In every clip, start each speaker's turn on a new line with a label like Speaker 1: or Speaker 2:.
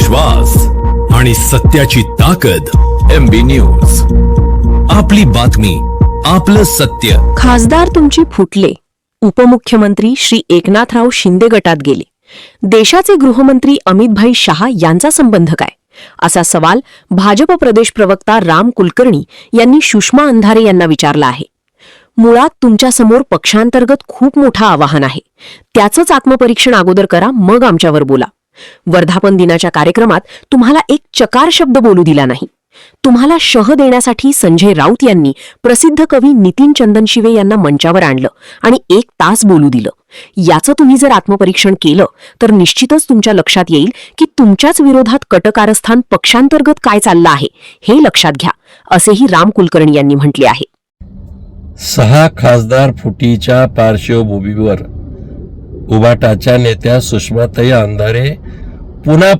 Speaker 1: विश्वास आणि सत्याची ताकद. MB न्यूज, आपली बातमी, आपलं सत्य.
Speaker 2: खासदार तुमची फुटले. उपमुख्यमंत्री श्री एकनाथराव शिंदे गटात गेले. देशाचे गृहमंत्री अमितभाई शहा यांचा संबंध काय, असा सवाल भाजप प्रदेश प्रवक्ता राम कुलकर्णी यांनी सुषमा अंधारे यांना विचारला आहे. मुळात तुमच्यासमोर पक्षांतर्गत खूप मोठं आव्हान आहे. त्याचंच आत्मपरीक्षण अगोदर करा, मग आमच्यावर बोला. वर्धापन दिनाच्या कार्यक्रमात तुम्हाला एक चकार शब्द बोलू दिला नाही. तुम्हाला शह देण्यासाठी संजय राऊत यांनी प्रसिद्ध कवी नितीन चंदनशिवे यांना मंचावर आणलं आणि 1 तास बोलू दिलं. याचं तुम्ही जर आत्मपरीक्षण केलं तर निश्चितच तुमच्या लक्षात येईल की तुमच्याच विरोधात कटकारस्थान पक्षांतर्गत काय चाललं आहे हे लक्षात घ्या, असेही राम कुलकर्णी यांनी म्हटले आहे.
Speaker 3: 6 खासदार फुटीच्या पार्श्वभूमीवर उभाटाच्या नेत्या सुषमाताई अंधारे पुन्हा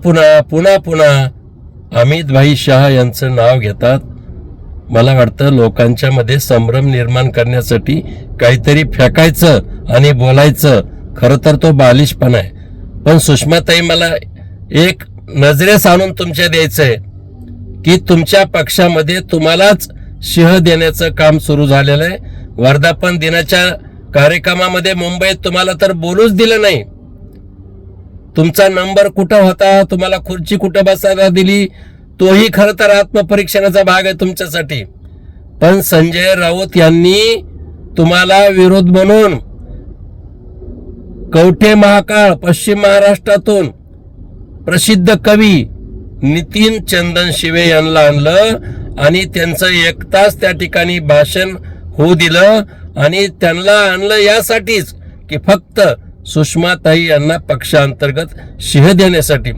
Speaker 3: पुन्हा अमितभाई शहा यांचं नाव घेतात. मला वाटतं लोकांच्या मध्ये संभ्रम निर्माण करण्यासाठी काहीतरी फेकायचं आणि बोलायचं. खरं तर तो बालिशपणा आहे. पण सुषमाताई, मला एक नजरेस आणून तुमच्या द्यायचंय की तुमच्या पक्षामध्ये तुम्हालाच शिह देण्याचं काम सुरू झालेलं आहे. वर्धापन दिनाच्या कार्यक्रमामध्ये मुंबईत तुम्हाला तर बोलूच दिलं नाही. तुमचा नंबर कुठं होता, तुम्हाला खुर्ची कुठं बसायला दिली, तोही खरं तर आत्मपरीक्षणाचा भाग आहे तुमच्यासाठी. पण संजय राऊत यांनी तुम्हाला विरोध म्हणून कवठे महाकाळ पश्चिम महाराष्ट्रातून प्रसिद्ध कवी नितीन चंदनशिवे यांना आणलं आणि त्यांचं 1 तास त्या ठिकाणी भाषण होऊ दिलं. आणि त्यांना आणलं यासाठीच की फक्त सुषमाताई यांना पक्षांतर्गत शिह देण्यासाठी.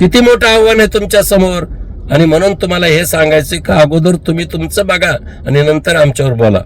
Speaker 3: किती मोठं आव्हान आहे तुमच्या समोर. आणि म्हणून तुम्हाला हे सांगायचं की अगोदर तुम्ही तुमचं बघा आणि नंतर आमच्यावर बोला.